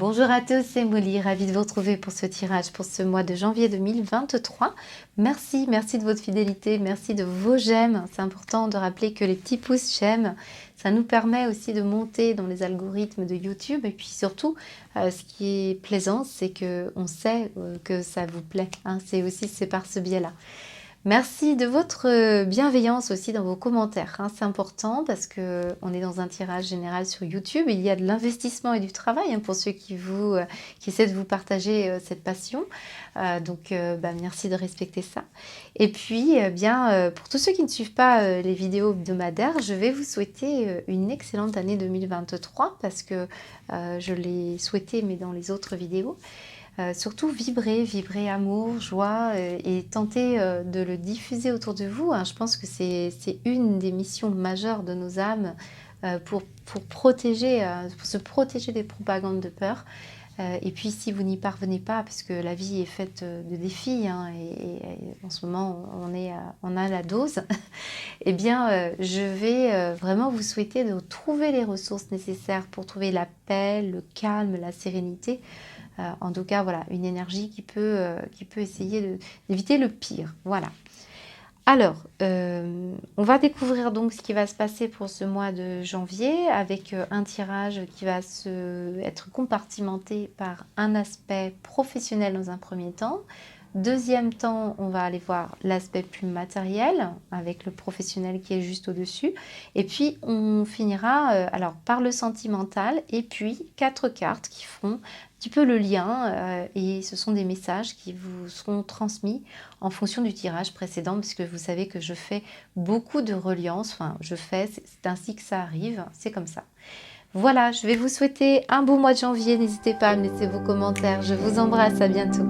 Bonjour à tous, c'est Molly, ravie de vous retrouver pour ce tirage pour ce mois de janvier 2023. Merci de votre fidélité, merci de vos j'aime. C'est important de rappeler que les petits pouces j'aime, ça nous permet aussi de monter dans les algorithmes de YouTube. Et puis surtout, ce qui est plaisant, c'est qu'on sait que ça vous plaît. Hein. C'est par ce biais-là. Merci de votre bienveillance aussi dans vos commentaires. Hein. C'est important parce qu'on est dans un tirage général sur YouTube. Il y a de l'investissement et du travail pour ceux qui essaient de vous partager cette passion. Merci de respecter ça. Et puis, pour tous ceux qui ne suivent pas les vidéos hebdomadaires, je vais vous souhaiter une excellente année 2023 parce que je l'ai souhaité, mais dans les autres vidéos. Surtout vibrer amour, joie et tenter de le diffuser autour de vous. Hein. Je pense que c'est une des missions majeures de nos âmes pour se protéger des propagandes de peur. Et puis si vous n'y parvenez pas, parce que la vie est faite de défis et en ce moment on a la dose, eh bien je vais vraiment vous souhaiter de trouver les ressources nécessaires pour trouver la paix, le calme, la sérénité. En tout cas, voilà, une énergie qui peut essayer d'éviter le pire. Voilà. Alors, on va découvrir donc ce qui va se passer pour ce mois de janvier avec un tirage qui va être compartimenté par un aspect professionnel dans un premier temps. Deuxième temps, on va aller voir l'aspect plus matériel avec le professionnel qui est juste au-dessus. Et puis, on finira par le sentimental et puis 4 cartes qui feront un petit peu le lien et ce sont des messages qui vous seront transmis en fonction du tirage précédent parce que vous savez que je fais beaucoup de reliance. Enfin, c'est ainsi que ça arrive, c'est comme ça. Voilà, je vais vous souhaiter un beau mois de janvier. N'hésitez pas à me laisser vos commentaires. Je vous embrasse, à bientôt.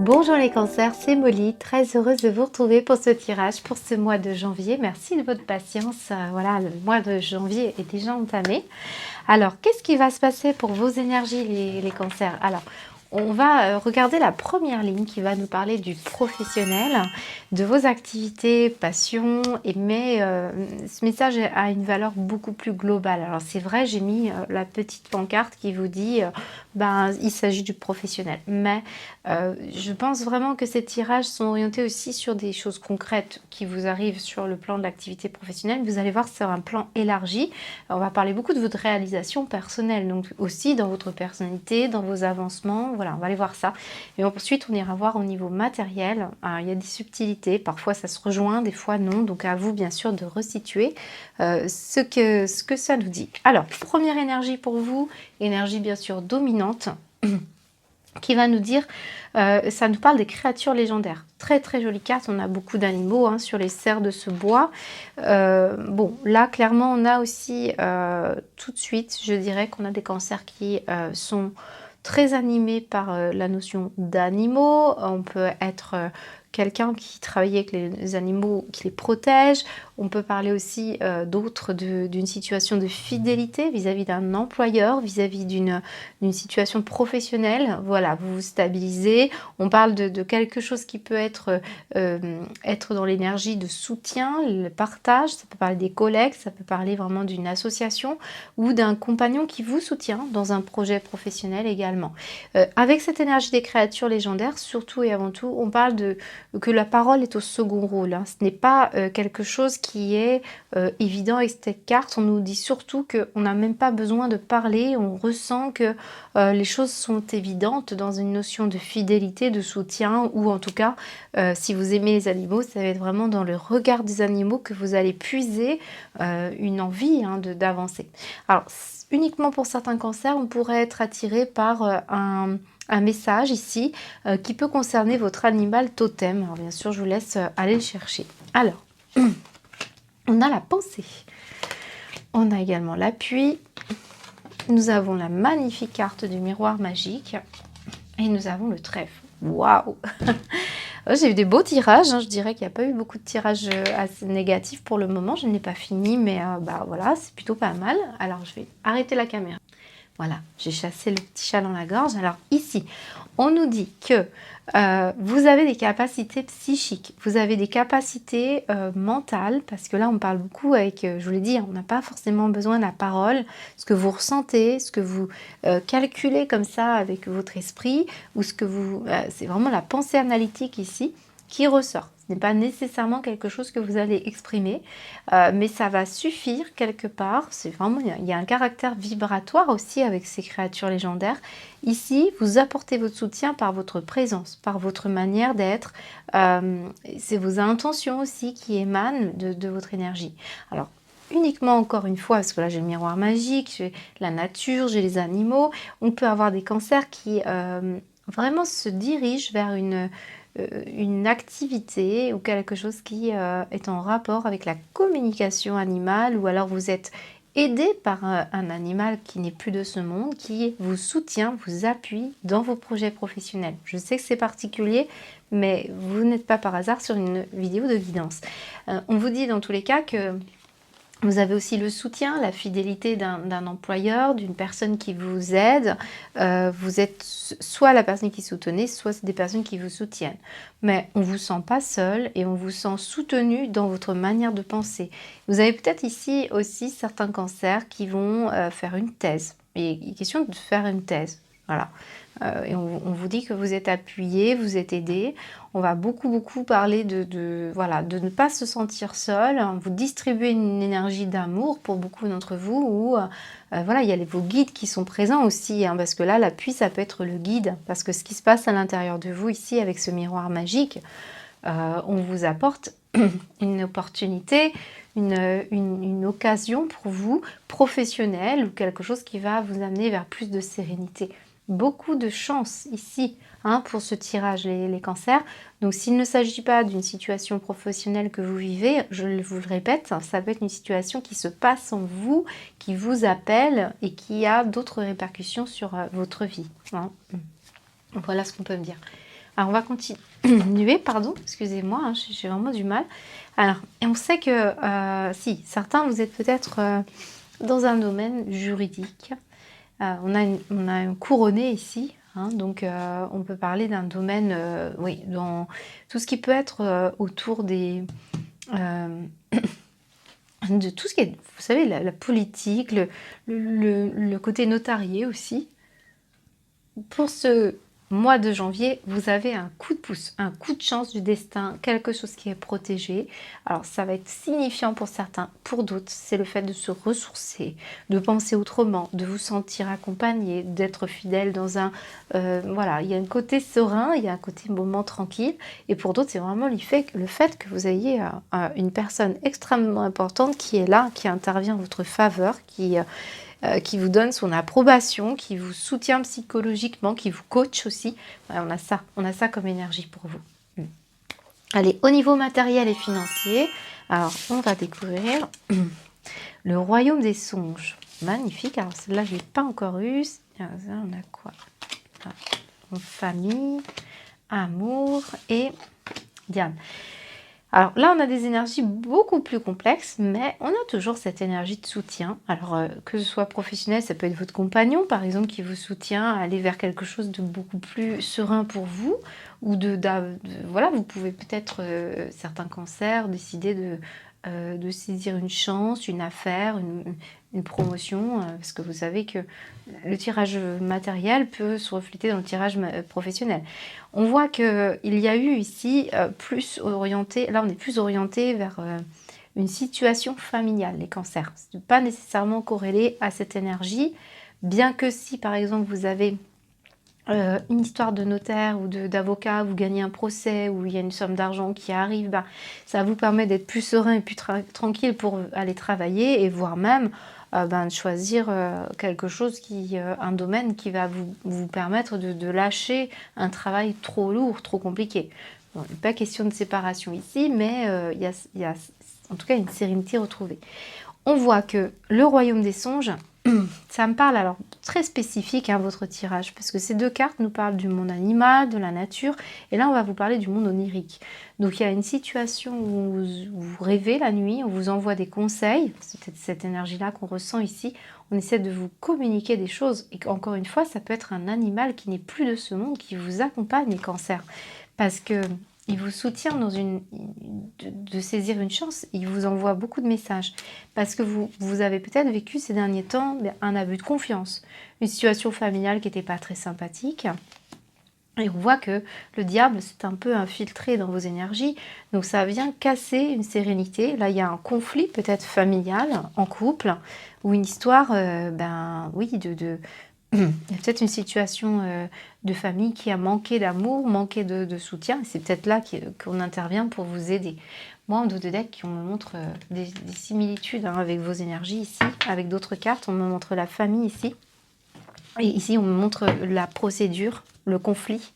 Bonjour les cancers, c'est Molly, très heureuse de vous retrouver pour ce tirage pour ce mois de janvier. Merci de votre patience, voilà, le mois de janvier est déjà entamé. Alors, qu'est-ce qui va se passer pour vos énergies les cancers? Alors, on va regarder la première ligne qui va nous parler du professionnel, de vos activités, passions, mais ce message a une valeur beaucoup plus globale. Alors c'est vrai, j'ai mis la petite pancarte qui vous dit il s'agit du professionnel. Mais je pense vraiment que ces tirages sont orientés aussi sur des choses concrètes qui vous arrivent sur le plan de l'activité professionnelle. Vous allez voir, c'est un plan élargi. On va parler beaucoup de votre réalisation personnelle, donc aussi dans votre personnalité, dans vos avancements. Voilà, on va aller voir ça. Et ensuite, on ira voir au niveau matériel. Alors, il y a des subtilités. Parfois, ça se rejoint, des fois non. Donc, à vous, bien sûr, de resituer ce que ça nous dit. Alors, première énergie pour vous, énergie, bien sûr, dominante, qui va nous dire, ça nous parle des créatures légendaires. Très très jolie carte, on a beaucoup d'animaux sur les serres de ce bois. Là clairement on a aussi tout de suite, je dirais qu'on a des cancers qui sont très animés par la notion d'animaux. On peut être quelqu'un qui travaille avec les animaux, qui les protège. On peut parler aussi d'une situation de fidélité vis-à-vis d'un employeur, vis-à-vis d'une situation professionnelle. Voilà, vous vous stabilisez. On parle de quelque chose qui peut être dans l'énergie de soutien, le partage. Ça peut parler des collègues, ça peut parler vraiment d'une association ou d'un compagnon qui vous soutient dans un projet professionnel également. Avec cette énergie des créatures légendaires, surtout et avant tout, on parle que la parole est au second rôle. Ce n'est pas quelque chose qui est évident avec cette carte. On nous dit surtout qu'on n'a même pas besoin de parler. On ressent que les choses sont évidentes dans une notion de fidélité, de soutien, ou en tout cas, si vous aimez les animaux, ça va être vraiment dans le regard des animaux que vous allez puiser une envie d'avancer. Alors, uniquement pour certains cancers, on pourrait être attiré par un message ici qui peut concerner votre animal totem. Alors bien sûr, je vous laisse aller le chercher. Alors, on a la pensée. On a également l'appui. nous avons la magnifique carte du miroir magique et nous avons le trèfle. Waouh! J'ai eu des beaux tirages, hein. Je dirais qu'il n'y a pas eu beaucoup de tirages assez négatifs pour le moment. Je n'ai pas fini, mais bah, voilà, c'est plutôt pas mal. Alors, je vais arrêter la caméra. Voilà, j'ai chassé le petit chat dans la gorge. Alors ici, on nous dit que vous avez des capacités psychiques, vous avez des capacités mentales, parce que là on parle beaucoup avec, je vous l'ai dit, on n'a pas forcément besoin de la parole, ce que vous ressentez, ce que vous calculez comme ça avec votre esprit, ou ce que vous... c'est vraiment la pensée analytique ici qui ressort. Ce n'est pas nécessairement quelque chose que vous allez exprimer, mais ça va suffire quelque part. C'est vraiment, il y a un caractère vibratoire aussi avec ces créatures légendaires. Ici, vous apportez votre soutien par votre présence, par votre manière d'être. C'est vos intentions aussi qui émanent de votre énergie. Alors, uniquement encore une fois, parce que là j'ai le miroir magique, j'ai la nature, j'ai les animaux, on peut avoir des cancers qui vraiment se dirigent vers une activité ou quelque chose qui est en rapport avec la communication animale, ou alors vous êtes aidé par un animal qui n'est plus de ce monde, qui vous soutient, vous appuie dans vos projets professionnels. Je sais que c'est particulier, mais vous n'êtes pas par hasard sur une vidéo de guidance. On vous dit dans tous les cas que vous avez aussi le soutien, la fidélité d'un employeur, d'une personne qui vous aide. Vous êtes soit la personne qui soutenait, soit c'est des personnes qui vous soutiennent. Mais on ne vous sent pas seul et on vous sent soutenu dans votre manière de penser. Vous avez peut-être ici aussi certains cancers qui vont faire une thèse. Il est question de faire une thèse. Voilà. Et on vous dit que vous êtes appuyé, vous êtes aidé. On va beaucoup parler voilà, de ne pas se sentir seul. Vous distribuez une énergie d'amour pour beaucoup d'entre vous, où voilà, il y a vos guides qui sont présents aussi, hein, parce que là, l'appui, ça peut être le guide, parce que ce qui se passe à l'intérieur de vous ici, avec ce miroir magique, on vous apporte une opportunité, une occasion pour vous, professionnelle, ou quelque chose qui va vous amener vers plus de sérénité. Beaucoup de chance ici, hein, pour ce tirage, les cancers. Donc s'il ne s'agit pas d'une situation professionnelle que vous vivez, je vous le répète, ça peut être une situation qui se passe en vous, qui vous appelle et qui a d'autres répercussions sur votre vie, hein. Voilà ce qu'on peut me dire. Alors on va continuer, pardon, excusez-moi, hein, j'ai vraiment du mal. Alors, et on sait que si, certains, vous êtes peut-être dans un domaine juridique. On a un couronné ici, hein, donc on peut parler d'un domaine, oui, dans tout ce qui peut être autour des... de tout ce qui est, vous savez, la politique, le côté notarié aussi. Pour ce mois de janvier, vous avez un coup de pouce, un coup de chance du destin, quelque chose qui est protégé. Alors ça va être signifiant pour certains, pour d'autres, c'est le fait de se ressourcer, de penser autrement, de vous sentir accompagné, d'être fidèle dans un... voilà, il y a un côté serein, il y a un côté moment tranquille, et pour d'autres, c'est vraiment le fait que vous ayez une personne extrêmement importante qui est là, qui intervient en votre faveur, qui vous donne son approbation, qui vous soutient psychologiquement, qui vous coach aussi. Ouais, on a ça comme énergie pour vous. Allez, au niveau matériel et financier, alors on va découvrir le royaume des songes. Magnifique, alors celle-là je ne l'ai pas encore eu. On a quoi? Famille, amour et diable. Alors là, on a des énergies beaucoup plus complexes, mais on a toujours cette énergie de soutien. Alors, que ce soit professionnel, ça peut être votre compagnon, par exemple, qui vous soutient à aller vers quelque chose de beaucoup plus serein pour vous, ou voilà, vous pouvez peut-être, certains cancers, décider de saisir une chance, une affaire, une promotion, parce que vous savez que le tirage matériel peut se refléter dans le tirage professionnel. On voit qu'il y a eu ici plus orienté, là on est plus orienté vers une situation familiale, les cancers. Ce n'est pas nécessairement corrélé à cette énergie, bien que si par exemple vous avez une histoire de notaire ou d'avocat, vous gagnez un procès où il y a une somme d'argent qui arrive, ça vous permet d'être plus serein et plus tranquille pour aller travailler, et voire même de choisir quelque chose, un domaine qui va vous permettre de lâcher un travail trop lourd, trop compliqué. Bon, il n'est pas question de séparation ici, mais il y a en tout cas une sérénité retrouvée. On voit que le royaume des songes, Ça me parle alors très spécifique, hein, votre tirage, parce que ces deux cartes nous parlent du monde animal, de la nature, et là on va vous parler du monde onirique. Donc il y a une situation où vous rêvez la nuit, on vous envoie des conseils, c'est peut-être cette énergie-là qu'on ressent ici, on essaie de vous communiquer des choses, et encore une fois, ça peut être un animal qui n'est plus de ce monde, qui vous accompagne, les cancers, parce que il vous soutient dans de saisir une chance, il vous envoie beaucoup de messages. Parce que vous avez peut-être vécu ces derniers temps un abus de confiance, une situation familiale qui n'était pas très sympathique. Et on voit que le diable s'est un peu infiltré dans vos énergies. Donc ça vient casser une sérénité. Là, il y a un conflit peut-être familial, en couple, ou une histoire, oui, il y a peut-être une situation de famille qui a manqué d'amour, manqué de soutien. Et c'est peut-être là qu'on intervient pour vous aider. Moi, en dos de deck, on me montre des similitudes, hein, avec vos énergies ici. Avec d'autres cartes, on me montre la famille ici. Et ici, on me montre la procédure, le conflit.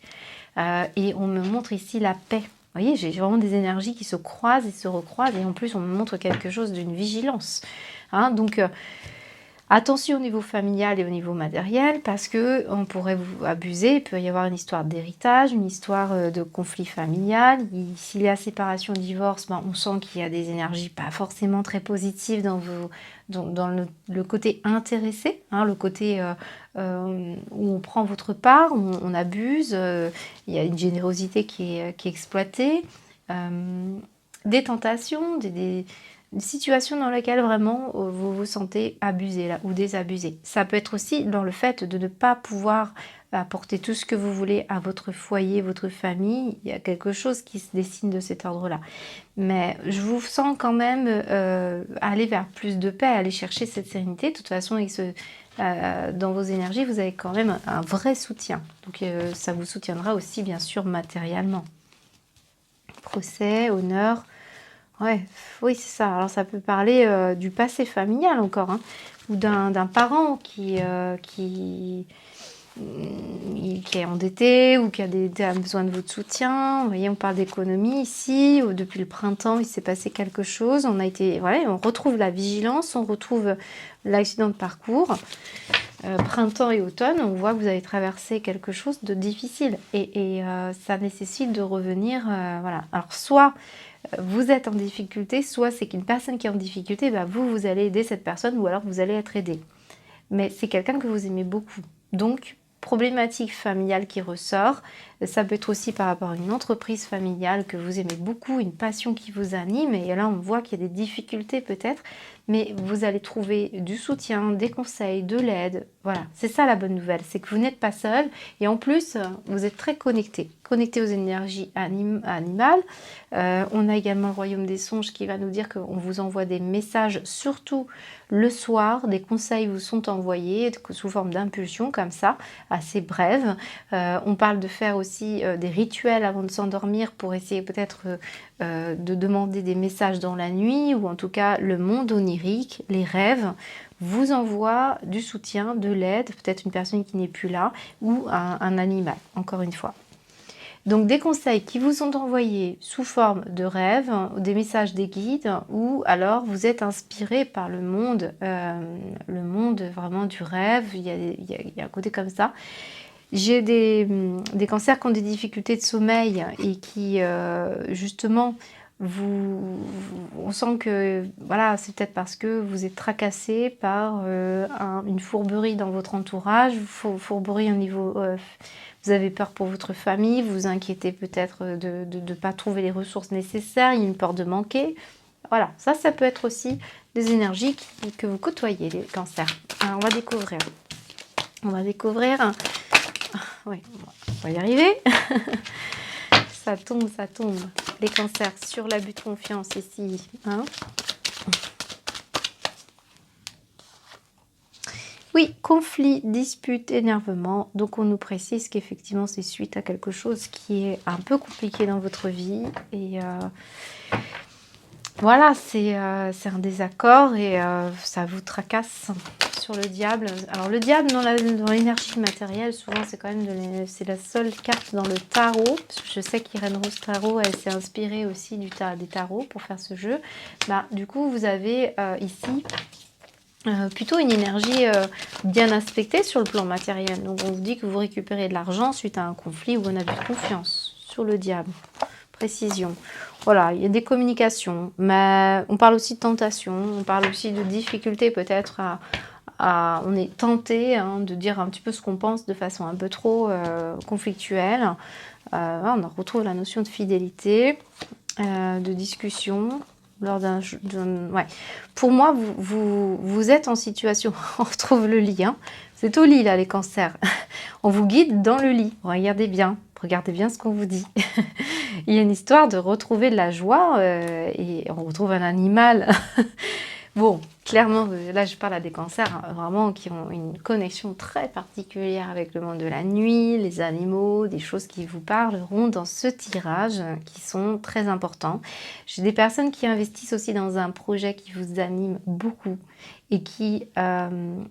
Et on me montre ici la paix. Vous voyez, j'ai vraiment des énergies qui se croisent et se recroisent. Et en plus, on me montre quelque chose d'une vigilance. Hein, donc... attention au niveau familial et au niveau matériel, parce que on pourrait vous abuser. Il peut y avoir une histoire d'héritage, une histoire de conflit familial. S'il y a séparation, divorce, on sent qu'il y a des énergies pas forcément très positives dans le côté intéressé, hein, le côté où on prend votre part, où on abuse. Il y a une générosité qui est exploitée, des tentations, une situation dans laquelle vraiment vous vous sentez abusé là, ou désabusé. Ça peut être aussi dans le fait de ne pas pouvoir apporter tout ce que vous voulez à votre foyer, votre famille. Il y a quelque chose qui se dessine de cet ordre-là. Mais je vous sens quand même aller vers plus de paix, aller chercher cette sérénité. De toute façon, dans vos énergies, vous avez quand même un vrai soutien. Donc ça vous soutiendra aussi, bien sûr, matériellement. Procès, honneur... Ouais, oui, c'est ça. Alors, ça peut parler du passé familial encore, hein, ou d'un parent qui est endetté ou qui a besoin de votre soutien. Vous voyez, on parle d'économie ici. Depuis le printemps, il s'est passé quelque chose. On retrouve la vigilance, on retrouve l'accident de parcours. Printemps et automne, on voit que vous avez traversé quelque chose de difficile. Et ça nécessite de revenir... voilà. Alors, soit... vous êtes en difficulté, soit c'est qu'une personne qui est en difficulté, vous allez aider cette personne ou alors vous allez être aidé. Mais c'est quelqu'un que vous aimez beaucoup. Donc, problématique familiale qui ressort. Ça peut être aussi par rapport à une entreprise familiale que vous aimez beaucoup, une passion qui vous anime. Et là, on voit qu'il y a des difficultés peut-être, mais vous allez trouver du soutien, des conseils, de l'aide. Voilà, c'est ça la bonne nouvelle, c'est que vous n'êtes pas seul. Et en plus, vous êtes très connecté aux énergies animales. On a également le royaume des songes qui va nous dire qu'on vous envoie des messages, surtout le soir. Des conseils vous sont envoyés sous forme d'impulsion comme ça, assez brèves. On parle de faire aussi des rituels avant de s'endormir pour essayer peut-être de demander des messages dans la nuit, ou en tout cas le monde onirique, les rêves vous envoie du soutien, de l'aide, peut-être une personne qui n'est plus là, ou un animal, encore une fois. Donc des conseils qui vous sont envoyés sous forme de rêves, des messages des guides, ou alors vous êtes inspiré par le monde vraiment du rêve. Il y a un côté comme ça. J'ai des cancers qui ont des difficultés de sommeil et qui justement on sent que voilà, c'est peut-être parce que vous êtes tracassé par une fourberie dans votre entourage, fourberie au niveau... vous avez peur pour votre famille, vous vous inquiétez peut-être de ne pas trouver les ressources nécessaires, il y a une peur de manquer. Voilà, ça peut être aussi des énergies que vous côtoyez, les cancers. Alors, on va découvrir. Oui, on va y arriver. Ça tombe. Les cancers sur l'abus de confiance ici. Hein. Oui, conflit, dispute, énervement. Donc on nous précise qu'effectivement c'est suite à quelque chose qui est un peu compliqué dans votre vie. Et voilà, c'est un désaccord et ça vous tracasse sur le diable. Alors le diable dans l'énergie matérielle, souvent c'est quand même c'est la seule carte dans le tarot. Parce que je sais qu'Irène Rose Tarot, elle s'est inspirée aussi des tarots pour faire ce jeu. Du coup, vous avez ici Plutôt une énergie bien aspectée sur le plan matériel. Donc on vous dit que vous récupérez de l'argent suite à un conflit ou un abus de confiance. Sur le diable, précision. Voilà, il y a des communications, mais on parle aussi de tentation, on parle aussi de difficulté peut-être on est tenté de dire un petit peu ce qu'on pense de façon un peu trop conflictuelle. On retrouve la notion de fidélité, de discussion. Lors ouais. Pour moi, vous êtes en situation, on retrouve le lit, c'est au lit là les cancers, on vous guide dans le lit, regardez bien ce qu'on vous dit. Il y a une histoire de retrouver de la joie et on retrouve un animal. Bon, clairement, là je parle à des cancers vraiment qui ont une connexion très particulière avec le monde de la nuit, les animaux, des choses qui vous parleront dans ce tirage qui sont très importants. J'ai des personnes qui investissent aussi dans un projet qui vous anime beaucoup et qui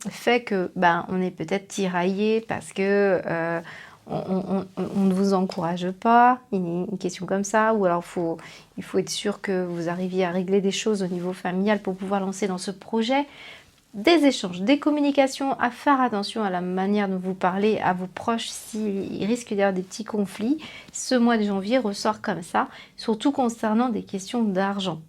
fait que on est peut-être tiraillé parce que on ne vous encourage pas, une question comme ça, ou alors il faut être sûr que vous arriviez à régler des choses au niveau familial pour pouvoir lancer dans ce projet. Des échanges, des communications, à faire attention à la manière dont vous parlez à vos proches s'il risque d'y avoir des petits conflits. Ce mois de janvier ressort comme ça, surtout concernant des questions d'argent.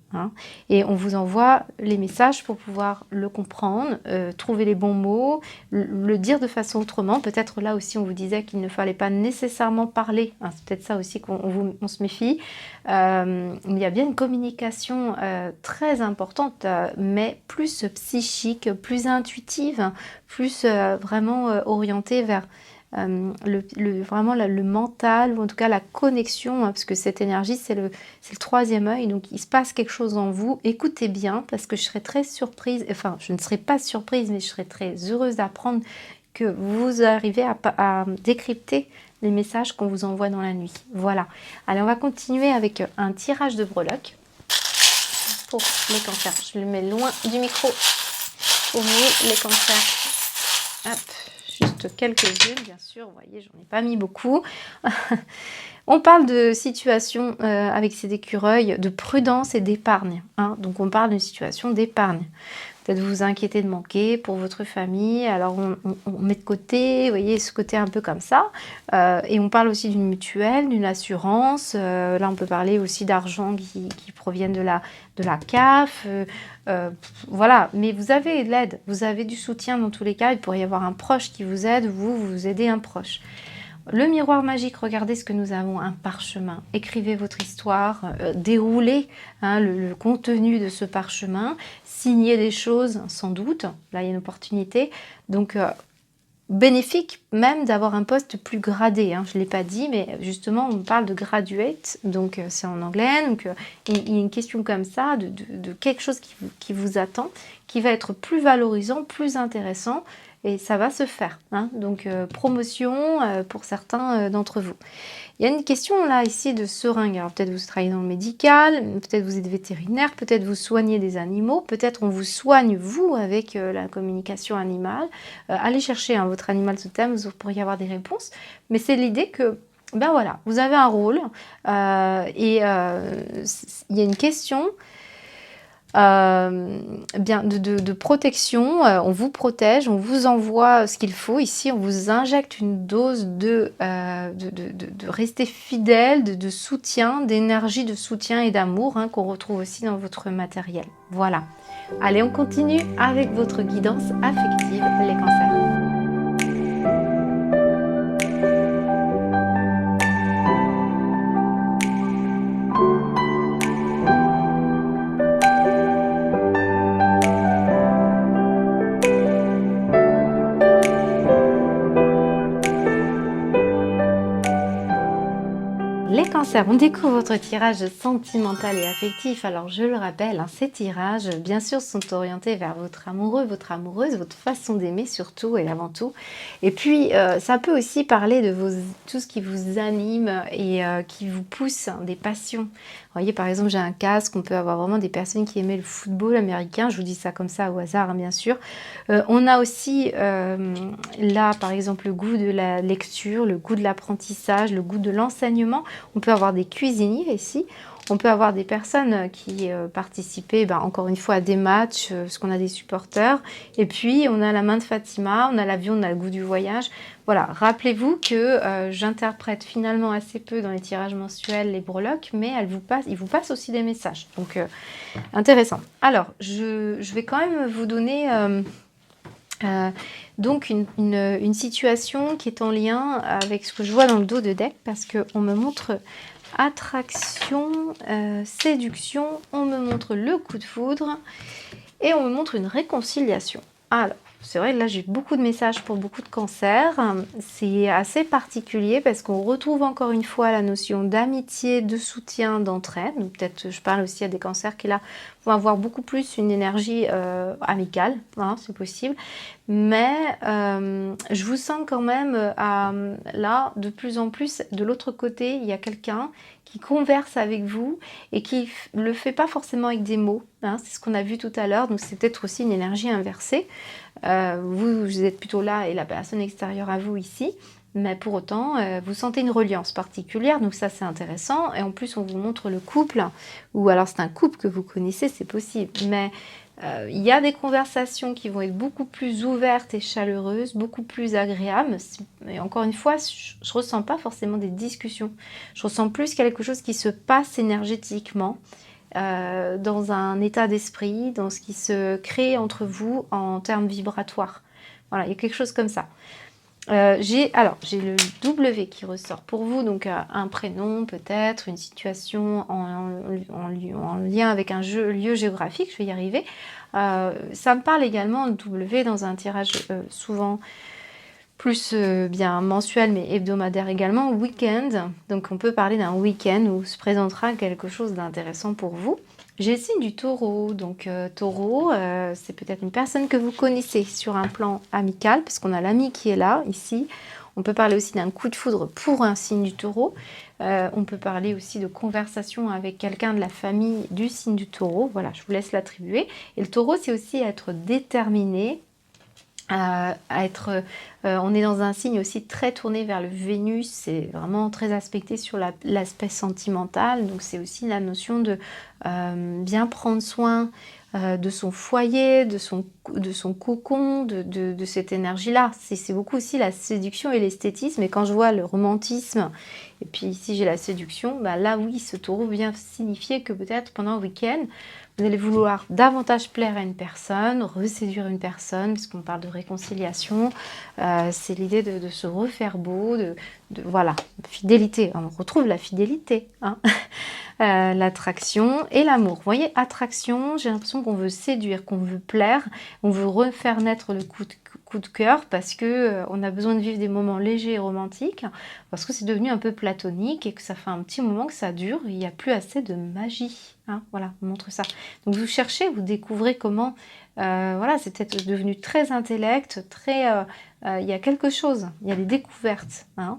Et on vous envoie les messages pour pouvoir le comprendre, trouver les bons mots, le dire de façon autrement. Peut-être là aussi on vous disait qu'il ne fallait pas nécessairement parler. C'est peut-être ça aussi qu'on se méfie. Il y a bien une communication très importante, mais plus psychique, plus intuitive, plus vraiment orientée vers vraiment le mental, ou en tout cas la connexion, parce que cette énergie, c'est le troisième œil, donc il se passe quelque chose en vous. Écoutez bien, parce que je serais très surprise, enfin je ne serais pas surprise, mais je serais très heureuse d'apprendre que vous arrivez à décrypter les messages qu'on vous envoie dans la nuit. Voilà. Allez, on va continuer avec un tirage de breloques pour les cancers. Je le mets loin du micro pour vous, les cancers. Hop. Juste quelques-unes, bien sûr, vous voyez, j'en ai pas mis beaucoup. On parle de situation avec ces écureuils, de prudence et d'épargne. Donc on parle d'une situation d'épargne. Peut-être vous vous inquiétez de manquer pour votre famille, alors on met de côté, vous voyez, ce côté un peu comme ça. Et on parle aussi d'une mutuelle, d'une assurance. Là, on peut parler aussi d'argent qui proviennent de la CAF. Voilà, mais vous avez de l'aide, vous avez du soutien dans tous les cas. Il pourrait y avoir un proche qui vous aide, vous aidez un proche. Le miroir magique, regardez ce que nous avons, un parchemin. Écrivez votre histoire, déroulez le contenu de ce parchemin, signez des choses sans doute, là il y a une opportunité. Donc bénéfique même d'avoir un poste plus gradé, je ne l'ai pas dit, mais justement on parle de graduate, donc c'est en anglais, donc il y a une question comme ça, de quelque chose qui vous attend, qui va être plus valorisant, plus intéressant, et ça va se faire. Donc promotion pour certains d'entre vous. Il y a une question là ici de seringue. Alors peut-être vous travaillez dans le médical, peut-être vous êtes vétérinaire, peut-être vous soignez des animaux, peut-être on vous soigne vous avec la communication animale. Allez chercher votre animal totem, vous pourriez avoir des réponses. Mais c'est l'idée que voilà, vous avez un rôle et il y a une question de protection, on vous protège, on vous envoie ce qu'il faut. Ici, on vous injecte une dose de rester fidèle, de soutien, d'énergie, de soutien et d'amour qu'on retrouve aussi dans votre matériel. Voilà. Allez, on continue avec votre guidance affective, les cancers. Les cancers, on découvre votre tirage sentimental et affectif. Alors je le rappelle, ces tirages bien sûr sont orientés vers votre amoureux, votre amoureuse, votre façon d'aimer surtout et avant tout. Et puis ça peut aussi parler de tout ce qui vous anime et qui vous pousse, des passions. Vous voyez, par exemple, j'ai un casque, on peut avoir vraiment des personnes qui aimaient le football américain, je vous dis ça comme ça au hasard, bien sûr. On a aussi là, par exemple, le goût de la lecture, le goût de l'apprentissage, le goût de l'enseignement. On peut avoir des cuisiniers ici. On peut avoir des personnes qui participaient, encore une fois, à des matchs, parce qu'on a des supporters. Et puis, on a la main de Fatima, on a l'avion, on a le goût du voyage. Voilà, rappelez-vous que j'interprète finalement assez peu dans les tirages mensuels les breloques, mais ils vous passent aussi des messages. Donc, intéressant. Alors, je vais quand même vous donner donc une situation qui est en lien avec ce que je vois dans le dos de deck, parce qu'on me montre attraction, séduction, on me montre le coup de foudre et on me montre une réconciliation. Alors, c'est vrai que là j'ai beaucoup de messages pour beaucoup de cancers. C'est assez particulier parce qu'on retrouve encore une fois la notion d'amitié, de soutien, d'entraide. Donc peut-être je parle aussi à des cancers qui là vont avoir beaucoup plus une énergie amicale, hein, c'est possible. Mais je vous sens quand même là de plus en plus de l'autre côté, il y a quelqu'un qui converse avec vous et qui le fait pas forcément avec des mots, hein, c'est ce qu'on a vu tout à l'heure, donc c'est peut-être aussi une énergie inversée. Vous êtes plutôt là et la personne extérieure à vous ici, mais pour autant vous sentez une reliance particulière, donc ça c'est intéressant. Et en plus on vous montre le couple, ou alors c'est un couple que vous connaissez, c'est possible, mais il y a des conversations qui vont être beaucoup plus ouvertes et chaleureuses, beaucoup plus agréables. Et encore une fois, je ne ressens pas forcément des discussions. Je ressens plus quelque chose qui se passe énergétiquement, dans un état d'esprit, dans ce qui se crée entre vous en termes vibratoires. Voilà, il y a quelque chose comme ça. J'ai le W qui ressort pour vous, donc un prénom peut-être, une situation en lien avec un lieu géographique, je vais y arriver. Ça me parle également de W dans un tirage souvent plus bien mensuel mais hebdomadaire également, week-end. Donc on peut parler d'un week-end où se présentera quelque chose d'intéressant pour vous. J'ai le signe du taureau, donc taureau, c'est peut-être une personne que vous connaissez sur un plan amical, parce qu'on a l'ami qui est là, ici. On peut parler aussi d'un coup de foudre pour un signe du taureau. On peut parler aussi de conversation avec quelqu'un de la famille du signe du taureau. Voilà, je vous laisse l'attribuer. Et le taureau, c'est aussi être déterminé, on est dans un signe aussi très tourné vers le Vénus, c'est vraiment très aspecté sur l'aspect sentimental, donc c'est aussi la notion de bien prendre soin de son foyer, de son cocon, de cette énergie-là. C'est beaucoup aussi la séduction et l'esthétisme, et quand je vois le romantisme, et puis ici j'ai la séduction, là oui, ce taureau vient signifier que peut-être pendant le week-end, vous allez vouloir davantage plaire à une personne, reséduire une personne, puisqu'on parle de réconciliation. C'est l'idée de se refaire beau, voilà, fidélité. On retrouve la fidélité, hein. L'attraction et l'amour. Vous voyez, attraction, j'ai l'impression qu'on veut séduire, qu'on veut plaire, on veut refaire naître le coup de cœur parce que on a besoin de vivre des moments légers et romantiques, parce que c'est devenu un peu platonique et que ça fait un petit moment que ça dure, il n'y a plus assez de magie, hein, voilà, on montre ça. Donc vous cherchez, vous découvrez comment, voilà, c'est peut-être devenu très intellect, très, il y a quelque chose, il y a des découvertes, hein.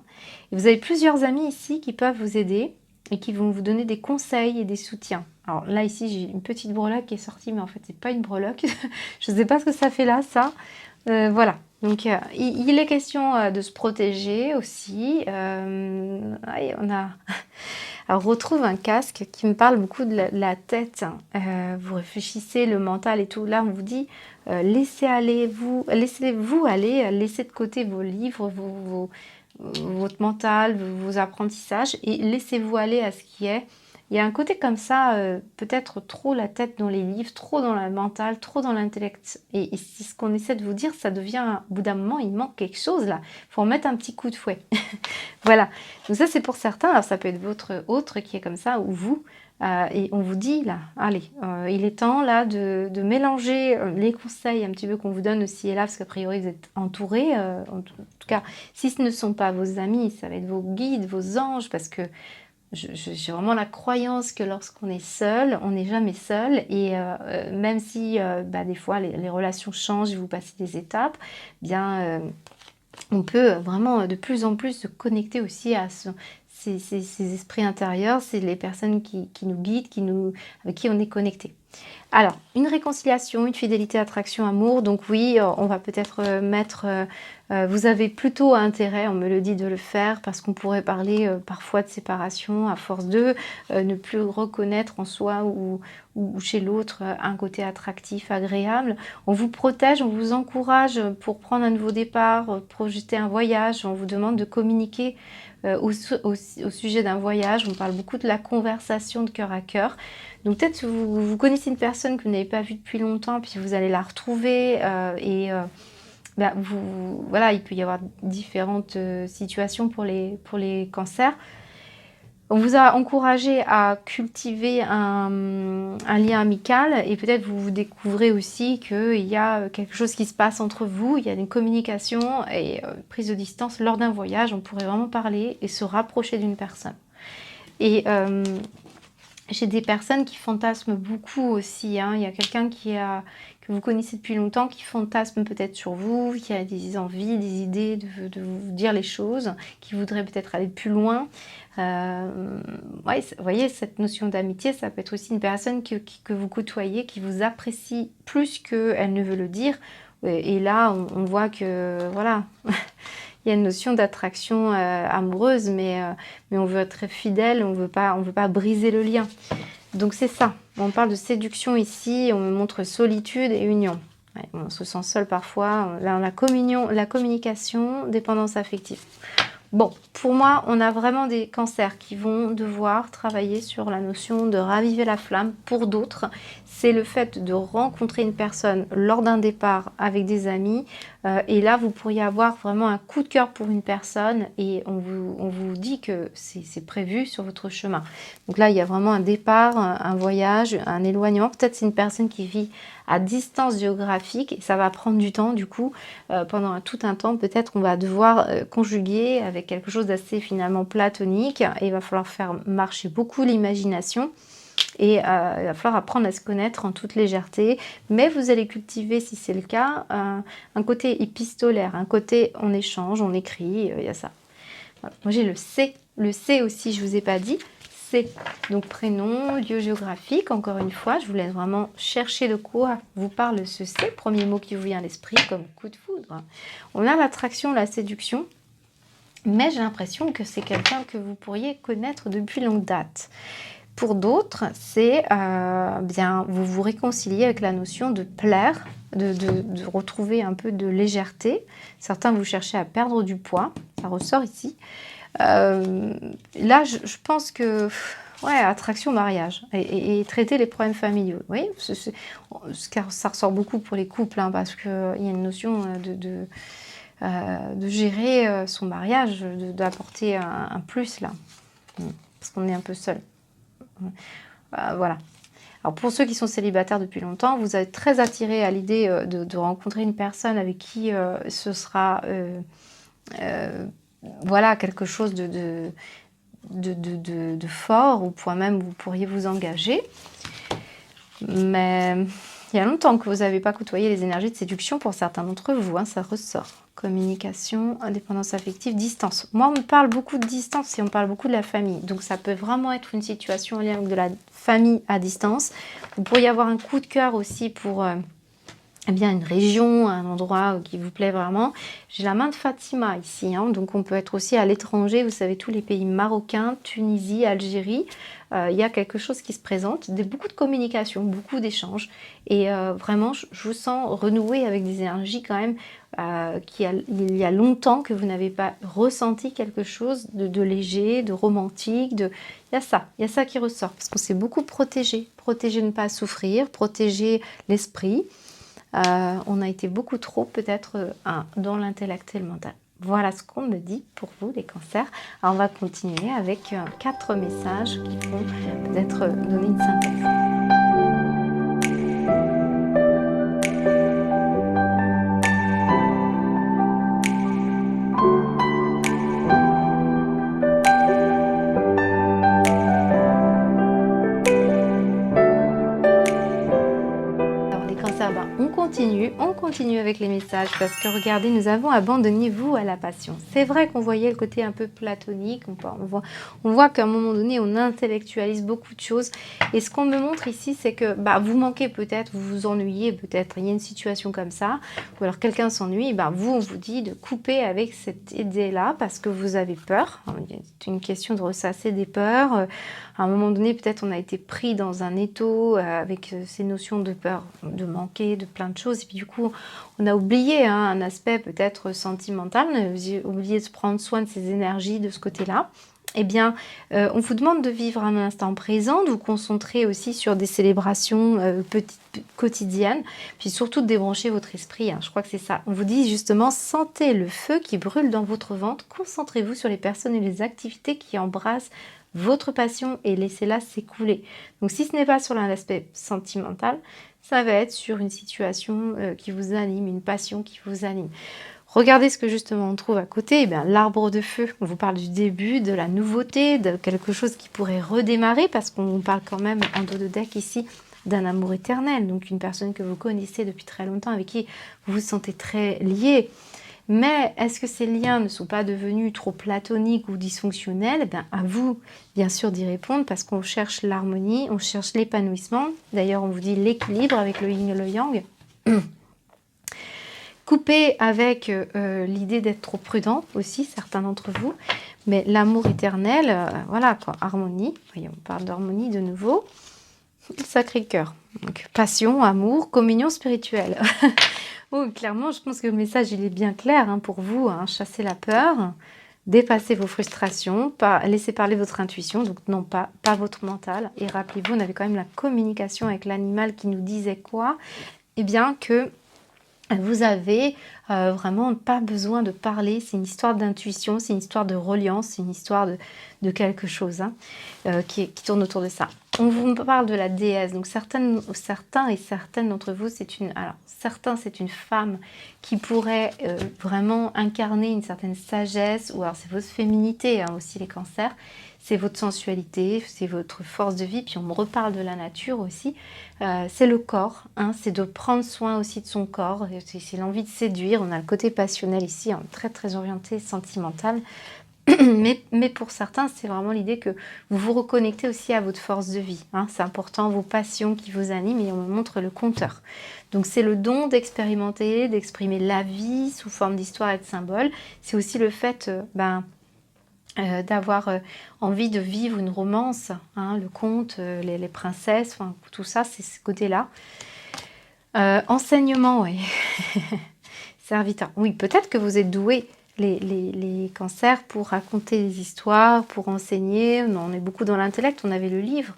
Et vous avez plusieurs amis ici qui peuvent vous aider et qui vont vous donner des conseils et des soutiens. Alors là, ici, j'ai une petite breloque qui est sortie, mais en fait, c'est pas une breloque. Je ne sais pas ce que ça fait là, ça. Voilà. Donc, il est question de se protéger aussi. Allez, on a... Alors, on retrouve un casque qui me parle beaucoup de la tête. Vous réfléchissez, le mental et tout. Là, on vous dit, laissez-vous aller, laissez de côté vos livres, votre mental, vos apprentissages, et laissez-vous aller à ce qui est. Il y a un côté comme ça, peut-être trop la tête dans les livres, trop dans le mental, trop dans l'intellect. Et c'est ce qu'on essaie de vous dire, ça devient, au bout d'un moment, il manque quelque chose là. Il faut en mettre un petit coup de fouet. Voilà. Donc ça, c'est pour certains. Alors ça peut être votre autre qui est comme ça, ou vous. Et on vous dit là, allez, il est temps là de mélanger les conseils un petit peu qu'on vous donne aussi et là, parce qu'a priori vous êtes entourés, en tout cas, si ce ne sont pas vos amis, ça va être vos guides, vos anges, parce que j'ai vraiment la croyance que lorsqu'on est seul, on n'est jamais seul, et même si des fois les relations changent et vous passez des étapes, bien on peut vraiment de plus en plus se connecter aussi à ces esprits intérieurs, c'est les personnes qui nous guident, avec qui on est connecté. Alors, une réconciliation, une fidélité, attraction, amour. Donc oui, on va peut-être mettre... vous avez plutôt intérêt, on me le dit, de le faire parce qu'on pourrait parler parfois de séparation à force de ne plus reconnaître en soi ou chez l'autre un côté attractif, agréable. On vous protège, on vous encourage pour prendre un nouveau départ, projeter un voyage. On vous demande de communiquer au sujet d'un voyage. On parle beaucoup de la conversation de cœur à cœur. Donc peut-être que vous connaissez une personne que vous n'avez pas vue depuis longtemps, puis vous allez la retrouver voilà, il peut y avoir différentes situations pour les cancers. On vous a encouragé à cultiver un lien amical et peut-être vous découvrez aussi qu'il y a quelque chose qui se passe entre vous, il y a une communication et prise de distance lors d'un voyage. On pourrait vraiment parler et se rapprocher d'une personne. Et j'ai des personnes qui fantasment beaucoup aussi. Il y a quelqu'un que vous connaissez depuis longtemps qui fantasme peut-être sur vous, qui a des envies, des idées de vous dire les choses, qui voudrait peut-être aller plus loin. Ouais, vous voyez, cette notion d'amitié, ça peut être aussi une personne que vous côtoyez, qui vous apprécie plus qu'elle ne veut le dire. Et là, on voit que, voilà... Il y a une notion d'attraction amoureuse, mais on veut être fidèle, on veut pas briser le lien. Donc c'est ça, on parle de séduction ici, on me montre solitude et union. Ouais, on se sent seul parfois, là la communication, dépendance affective. Bon, pour moi, on a vraiment des cancers qui vont devoir travailler sur la notion de raviver la flamme. Pour d'autres, c'est le fait de rencontrer une personne lors d'un départ avec des amis. Et là, vous pourriez avoir vraiment un coup de cœur pour une personne et on vous dit que c'est prévu sur votre chemin. Donc là, il y a vraiment un départ, un voyage, un éloignement. Peut-être c'est une personne qui vit à distance géographique et ça va prendre du temps. Du coup, pendant tout un temps, peut-être on va devoir conjuguer avec quelque chose d'assez finalement platonique et il va falloir faire marcher beaucoup l'imagination. Et il va falloir apprendre à se connaître en toute légèreté, mais vous allez cultiver, si c'est le cas, un côté épistolaire, un côté on échange, on écrit, il y a ça. Voilà. Moi j'ai le C. Le C aussi, je ne vous ai pas dit, C. Donc prénom, lieu géographique, encore une fois, je vous laisse vraiment chercher de quoi vous parle ce C, premier mot qui vous vient à l'esprit comme coup de foudre. On a l'attraction, la séduction, mais j'ai l'impression que c'est quelqu'un que vous pourriez connaître depuis longue date. Pour d'autres, c'est bien vous vous réconciliez avec la notion de plaire, de retrouver un peu de légèreté. Certains, vous cherchez à perdre du poids, ça ressort ici. Là, je pense que, ouais, attraction, mariage et traiter les problèmes familiaux. Oui, ça ressort beaucoup pour les couples, hein, parce qu'il y a une notion de gérer son mariage, d'apporter un plus là, parce qu'on est un peu seul. Voilà. Alors pour ceux qui sont célibataires depuis longtemps, vous êtes très attirés à l'idée de rencontrer une personne avec qui ce sera voilà, quelque chose de fort, au point même où vous pourriez vous engager. Mais il y a longtemps que vous n'avez pas côtoyé les énergies de séduction pour certains d'entre vous, hein, ça ressort. Communication, indépendance affective, distance. Moi, on me parle beaucoup de distance et on parle beaucoup de la famille. Donc, ça peut vraiment être une situation en lien avec de la famille à distance. Vous pourriez avoir un coup de cœur aussi pour eh bien, une région, un endroit qui vous plaît vraiment. J'ai la main de Fatima ici, hein, donc on peut être aussi à l'étranger. Vous savez, tous les pays marocains, Tunisie, Algérie, il y a quelque chose qui se présente, beaucoup de communication, beaucoup d'échanges. Et vraiment, je vous sens renouer avec des énergies quand même il y a longtemps que vous n'avez pas ressenti quelque chose de léger, de romantique. Il y a ça qui ressort, parce qu'on s'est beaucoup protégé de ne pas souffrir, protéger l'esprit. On a été beaucoup trop peut-être dans l'intellect et le mental. Voilà ce qu'on me dit pour vous, les cancers. Alors on va continuer avec 4 messages qui vont peut-être donner une synthèse. On continue, On continue avec les messages parce que regardez, nous avons abandonnez-vous à la passion. C'est vrai qu'on voyait le côté un peu platonique, on voit qu'à un moment donné, on intellectualise beaucoup de choses. Et ce qu'on me montre ici, c'est que vous manquez peut-être, vous vous ennuyez peut-être, il y a une situation comme ça, ou alors quelqu'un s'ennuie, vous, on vous dit de couper avec cette idée-là parce que vous avez peur. C'est une question de ressasser des peurs. À un moment donné, peut-être on a été pris dans un étau avec ces notions de peur, de manquer, de plein de choses. Et puis du coup, on a oublié un aspect peut-être sentimental, on a oublié de prendre soin de ses énergies de ce côté-là. Eh bien, on vous demande de vivre un instant présent, de vous concentrer aussi sur des célébrations quotidiennes, puis surtout de débrancher votre esprit. Je crois que c'est ça. On vous dit justement, sentez le feu qui brûle dans votre ventre, concentrez-vous sur les personnes et les activités qui embrassent votre passion et laissez-la s'écouler. Donc si ce n'est pas sur l'aspect sentimental, ça va être sur une situation qui vous anime, une passion qui vous anime. Regardez ce que justement on trouve à côté, l'arbre de feu. On vous parle du début, de la nouveauté, de quelque chose qui pourrait redémarrer parce qu'on parle quand même en dos de deck ici d'un amour éternel. Donc une personne que vous connaissez depuis très longtemps, avec qui vous vous sentez très lié. Mais est-ce que ces liens ne sont pas devenus trop platoniques ou dysfonctionnels? À vous, bien sûr, d'y répondre parce qu'on cherche l'harmonie, on cherche l'épanouissement. D'ailleurs, on vous dit l'équilibre avec le yin et le yang. Coupez avec l'idée d'être trop prudent aussi, certains d'entre vous. Mais l'amour éternel, voilà quoi, harmonie. Voyez, on parle d'harmonie de nouveau. Le Sacré-Cœur. Donc, passion, amour, communion spirituelle. Oh, clairement, je pense que le message, il est bien clair pour vous. Chasser la peur, dépasser vos frustrations, laisser parler votre intuition, donc non pas votre mental. Et rappelez-vous, on avait quand même la communication avec l'animal qui nous disait quoi? Eh bien que vous avez vraiment pas besoin de parler, c'est une histoire d'intuition, c'est une histoire de reliance, c'est une histoire de quelque chose qui tourne autour de ça. On vous parle de la déesse, donc certains et certaines d'entre vous, c'est une femme qui pourrait vraiment incarner une certaine sagesse, ou alors c'est votre féminité aussi les cancers, c'est votre sensualité, c'est votre force de vie, puis on me reparle de la nature aussi, c'est le corps, c'est de prendre soin aussi de son corps, c'est l'envie de séduire, on a le côté passionnel ici, très très orienté sentimental, mais pour certains, c'est vraiment l'idée que vous vous reconnectez aussi à votre force de vie. C'est important, vos passions qui vous animent, et on me montre le compteur. Donc c'est le don d'expérimenter, d'exprimer la vie sous forme d'histoire et de symboles. C'est aussi le fait d'avoir envie de vivre une romance, le conte, les princesses, tout ça, c'est ce côté-là. Enseignement, oui. Serviteur. Oui, peut-être que vous êtes doué. Les cancers pour raconter des histoires, pour enseigner. On est beaucoup dans l'intellect, on avait le livre.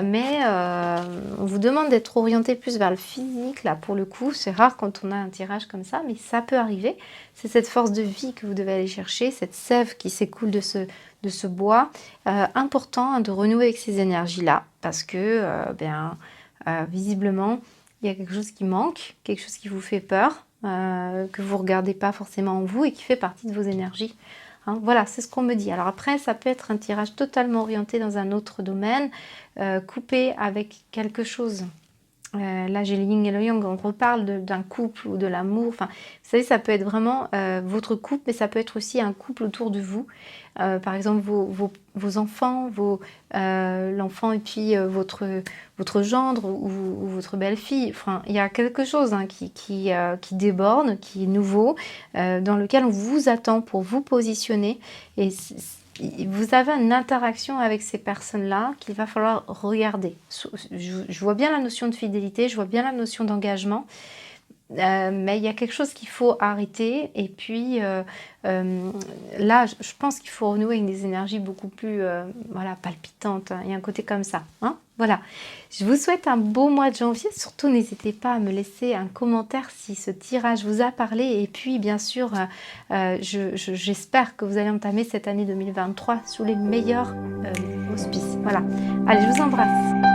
Mais on vous demande d'être orienté plus vers le physique. Là, pour le coup, c'est rare quand on a un tirage comme ça, mais ça peut arriver. C'est cette force de vie que vous devez aller chercher, cette sève qui s'écoule de ce bois. Important de renouer avec ces énergies-là, parce que visiblement, il y a quelque chose qui manque, quelque chose qui vous fait peur. Que vous ne regardez pas forcément en vous et qui fait partie de vos énergies. Voilà, c'est ce qu'on me dit. Alors après, ça peut être un tirage totalement orienté dans un autre domaine, coupé avec quelque chose. Là, j'ai le yin et le yang, on reparle d'un couple ou de l'amour. Enfin, vous savez, ça peut être vraiment votre couple, mais ça peut être aussi un couple autour de vous. Par exemple, vos enfants, l'enfant et puis votre gendre ou votre belle-fille. Enfin, il y a quelque chose qui déborde, qui est nouveau, dans lequel on vous attend pour vous positionner. Et vous avez une interaction avec ces personnes-là qu'il va falloir regarder. Je vois bien la notion de fidélité, je vois bien la notion d'engagement, mais il y a quelque chose qu'il faut arrêter. Et puis là, je pense qu'il faut renouer avec des énergies beaucoup plus palpitantes. Il y a un côté comme ça. Voilà. Je vous souhaite un beau mois de janvier. Surtout, n'hésitez pas à me laisser un commentaire si ce tirage vous a parlé. Et puis, bien sûr, j'espère que vous allez entamer cette année 2023 sous les meilleurs auspices. Voilà. Allez, je vous embrasse.